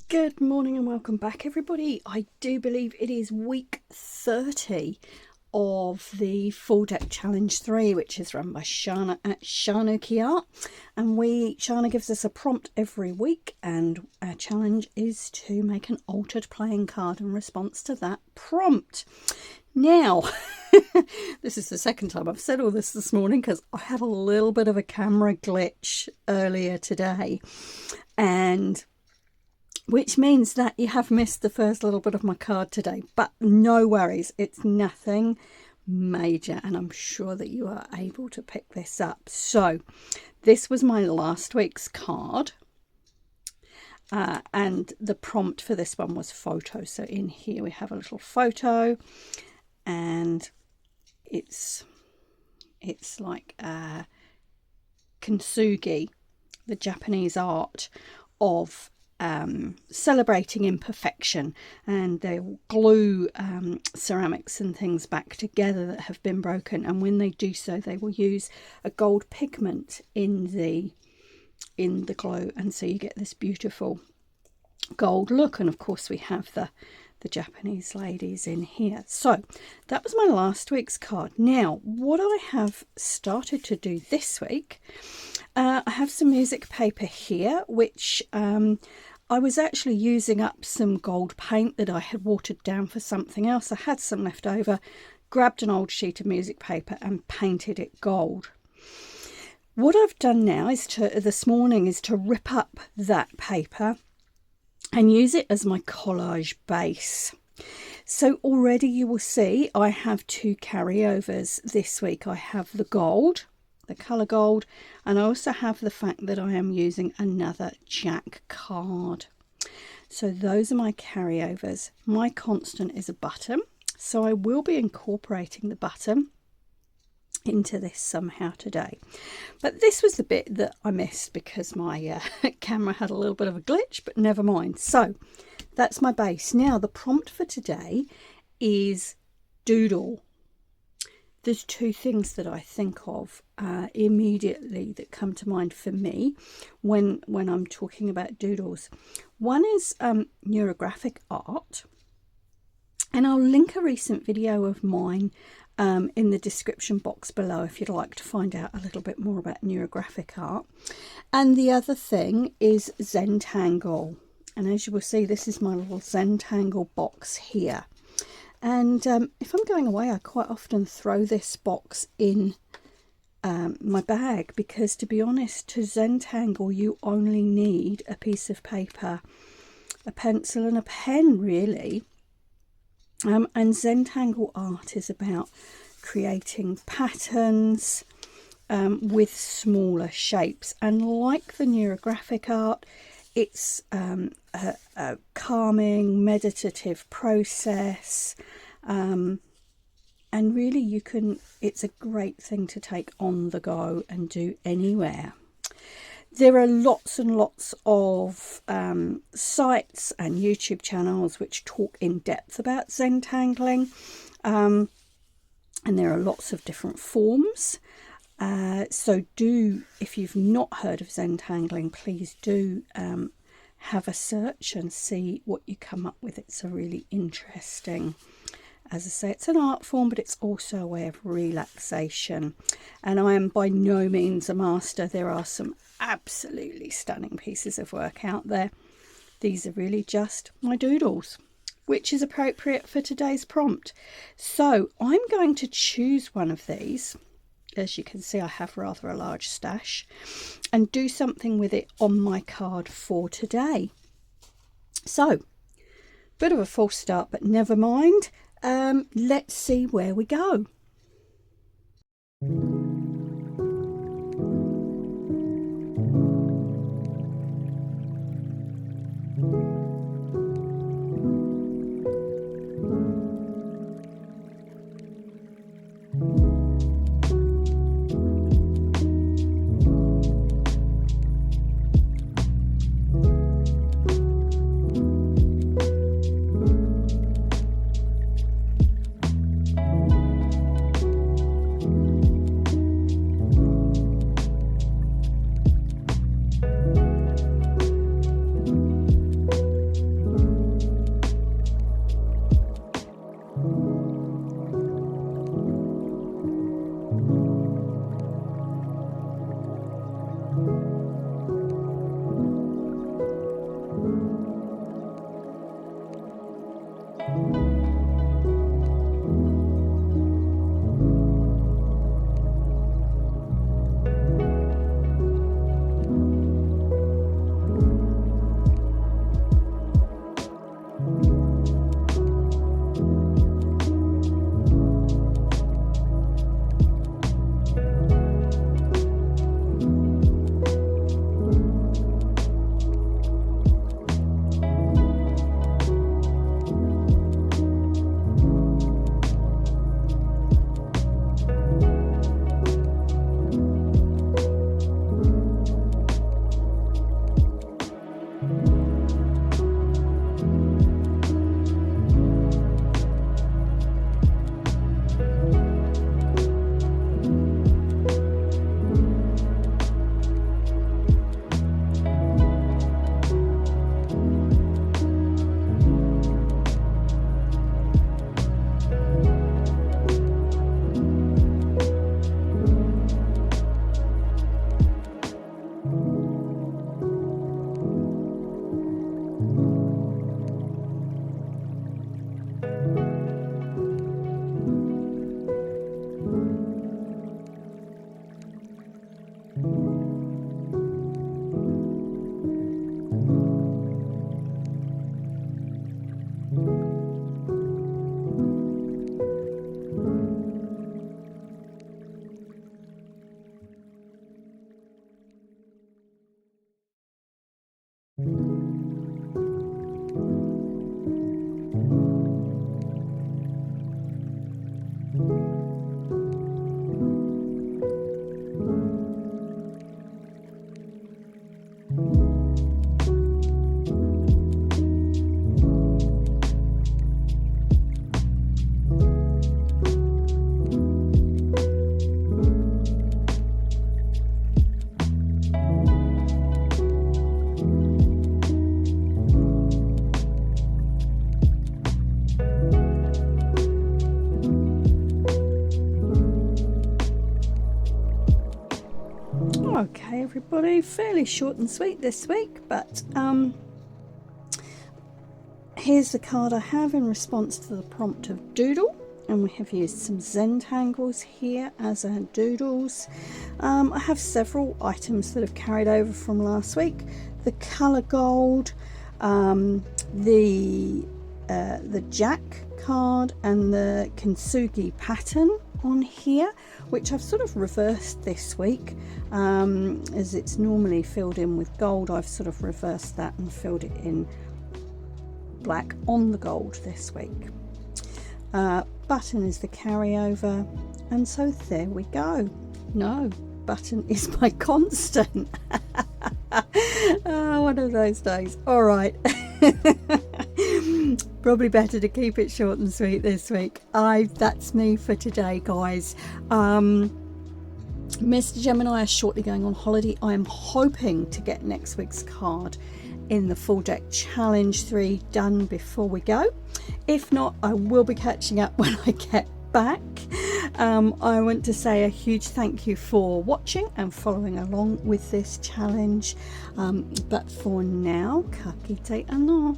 Good morning and welcome back, everybody. I do believe it is week 30 of the Full Deck Challenge 3, which is run by Shana at Shana. And Shana gives us a prompt every week, and our challenge is to make an altered playing card in response to that prompt. Now, this is the second time I've said all this morning because I had a little bit of a camera glitch earlier today, and which means that you have missed the first little bit of my card today, but no worries, it's nothing major, and I'm sure that you are able to pick this up. So this was my last week's card, and the prompt for this one was photo. So in here we have a little photo, and it's like kintsugi, the Japanese art of celebrating imperfection, and they will glue ceramics and things back together that have been broken, and when they do so they will use a gold pigment in the glue, and so you get this beautiful gold look. And of course we have the Japanese ladies in here. So that was my last week's card. Now what I have started to do this week, I have some music paper here, which I was actually using up some gold paint that I had watered down for something else. I had some left over, grabbed an old sheet of music paper and painted it gold. What I've done now this morning is to rip up that paper and use it as my collage base. So already you will see I have two carryovers this week. I have the gold, the colour gold, and I also have the fact that I am using another Jack card. So those are my carryovers. My constant is a button, so I will be incorporating the button into this somehow today. But this was the bit that I missed because my camera had a little bit of a glitch, but never mind. So that's my base. Now the prompt for today is doodle. There's two things that I think of immediately that come to mind for me when I'm talking about doodles. One is neurographic art, and I'll link a recent video of mine in the description box below if you'd like to find out a little bit more about neurographic art. And the other thing is Zentangle, and as you will see, this is my little Zentangle box here. And if I'm going away, I quite often throw this box in my bag, because to be honest, to Zentangle you only need a piece of paper, a pencil and a pen really. And Zentangle art is about creating patterns with smaller shapes, and like the neurographic art, it's a calming, meditative process, and really it's a great thing to take on the go and do anywhere. There are lots and lots of sites and YouTube channels which talk in depth about Zentangling, and there are lots of different forms. So if you've not heard of Zentangling, please do have a search and see what you come up with. It's a really interesting, as I say, it's an art form, but it's also a way of relaxation. And I am by no means a master. There are some absolutely stunning pieces of work out there. These are really just my doodles, which is appropriate for today's prompt. So I'm going to choose one of these. As you can see, I have rather a large stash, and do something with it on my card for today. So, bit of a false start, but never mind. Let's see where we go. Okay, everybody, fairly short and sweet this week, but here's the card I have in response to the prompt of Doodle, and we have used some Zentangles here as our Doodles. I have several items that have carried over from last week: the colour gold, the Jack card, and the Kintsugi pattern on here, which I've sort of reversed this week. As it's normally filled in with gold, I've sort of reversed that and filled it in black on the gold this week. Button is the carryover, and so there we go. No, button is my constant. One of those days. All right. Probably better to keep it short and sweet this week. That's me for today, guys. Mr. Gemini is shortly going on holiday. I am hoping to get next week's card in the full deck challenge 3 done before we go. If not, I will be catching up when I get back. I want to say a huge thank you for watching and following along with this challenge. But for now, ka kite anō.